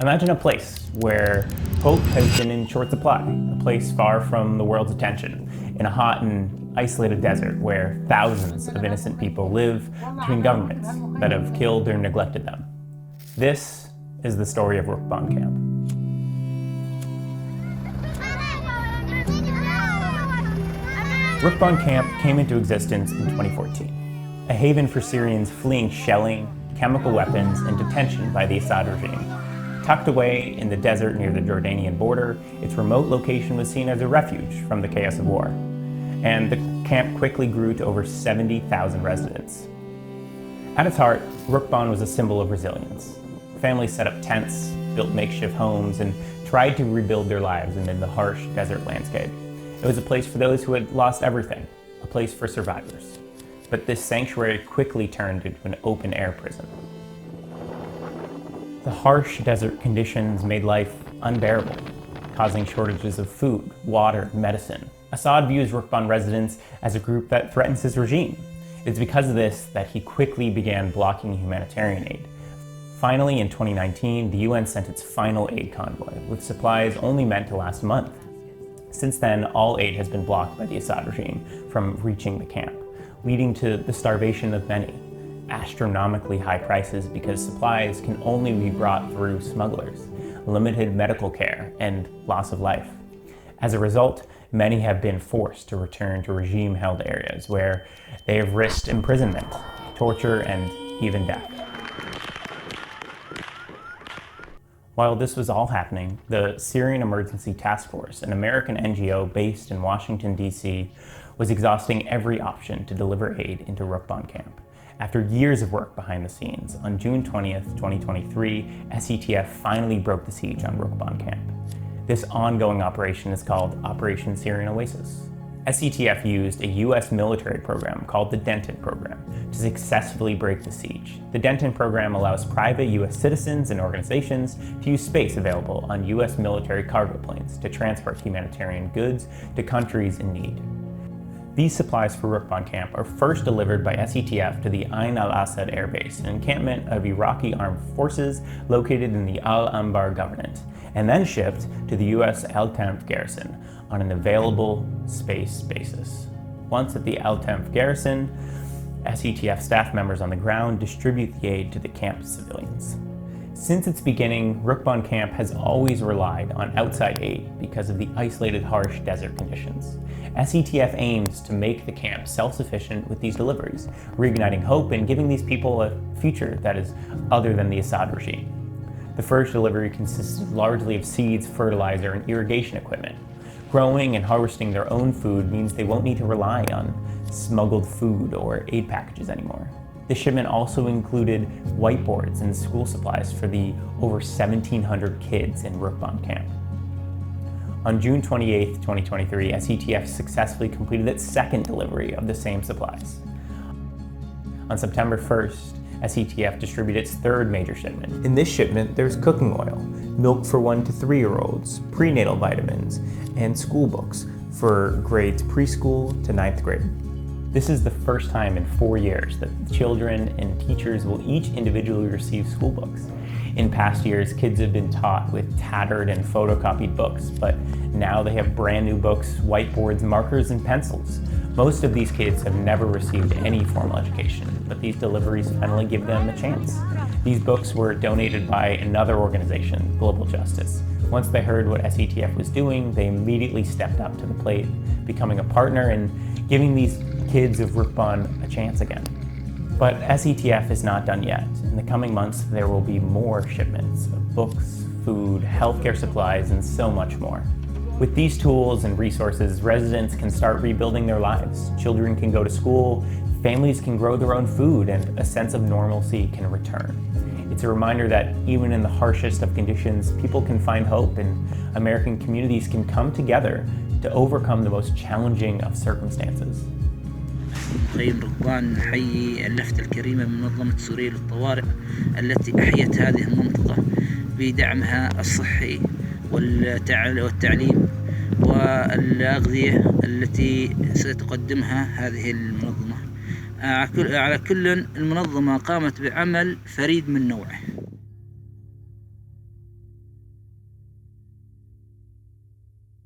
Imagine a place where hope has been in short supply, a place far from the world's attention, in a hot and isolated desert where thousands of innocent people live between governments that have killed or neglected them. This is the story of Rukban Camp. Rukban Camp came into existence in 2014, a haven for Syrians fleeing shelling, chemical weapons, and detention by the Assad regime. Tucked away in the desert near the Jordanian border, its remote location was seen as a refuge from the chaos of war. And the camp quickly grew to over 70,000 residents. At its heart, Rukban was a symbol of resilience. Families set up tents, built makeshift homes, and tried to rebuild their lives amid the harsh desert landscape. It was a place for those who had lost everything, a place for survivors. But this sanctuary quickly turned into an open-air prison. The harsh desert conditions made life unbearable, causing shortages of food, water, and medicine. Assad views Rukban residents as a group that threatens his regime. It's because of this that he quickly began blocking humanitarian aid. Finally, in 2019, the UN sent its final aid convoy, with supplies only meant to last a month. Since then, all aid has been blocked by the Assad regime from reaching the camp, leading to the starvation of many, astronomically high prices because supplies can only be brought through smugglers, limited medical care, and loss of life. As a result, many have been forced to return to regime-held areas where they have risked imprisonment, torture, and even death. While this was all happening, the Syrian Emergency Task Force, an American NGO based in Washington, D.C., was exhausting every option to deliver aid into Rukban Camp. After years of work behind the scenes, on June 20th, 2023, SETF finally broke the siege on Rukban Camp. This ongoing operation is called Operation Syrian Oasis. SETF used a US military program called the Denton Program to successfully break the siege. The Denton Program allows private US citizens and organizations to use space available on US military cargo planes to transport humanitarian goods to countries in need. These supplies for Rukban Camp are first delivered by SETF to the Ain al-Assad Air Base, an encampment of Iraqi armed forces located in the Al-Anbar Governorate, and then shipped to the US Al-Tanf garrison on an available space basis. Once at the Al-Tanf garrison, SETF staff members on the ground distribute the aid to the camp's civilians. Since its beginning, Rukban Camp has always relied on outside aid because of the isolated, harsh desert conditions. SETF aims to make the camp self-sufficient with these deliveries, reigniting hope and giving these people a future that is other than the Assad regime. The first delivery consisted largely of seeds, fertilizer, and irrigation equipment. Growing and harvesting their own food means they won't need to rely on smuggled food or aid packages anymore. The shipment also included whiteboards and school supplies for the over 1,700 kids in Rukban Camp. On June 28, 2023, SETF successfully completed its second delivery of the same supplies. On September 1st, SETF distributed its third major shipment. In this shipment, there's cooking oil, milk for 1 to 3-year-olds, prenatal vitamins, and school books for grades preschool to 9th grade. This is the first time in 4 years that children and teachers will each individually receive school books. In past years, kids have been taught with tattered and photocopied books, but now they have brand new books, whiteboards, markers, and pencils. Most of these kids have never received any formal education, but these deliveries finally give them a chance. These books were donated by another organization, Global Justice. Once they heard what SETF was doing, they immediately stepped up to the plate, becoming a partner and giving these kids of Rukban a chance again. But SETF is not done yet. In the coming months, there will be more shipments of books, food, healthcare supplies, and so much more. With these tools and resources, residents can start rebuilding their lives. Children can go to school, families can grow their own food, and a sense of normalcy can return. It's a reminder that even in the harshest of conditions, people can find hope and American communities can come together to overcome the most challenging of circumstances. مخيم ركبان نحيي اللفتة الكريمة من منظمة سوريا للطوارئ التي أحيت هذه المنطقة بدعمها الصحي والتعليم والأغذية التي ستقدمها هذه المنظمة. على كل المنظمة قامت بعمل فريد من نوعه.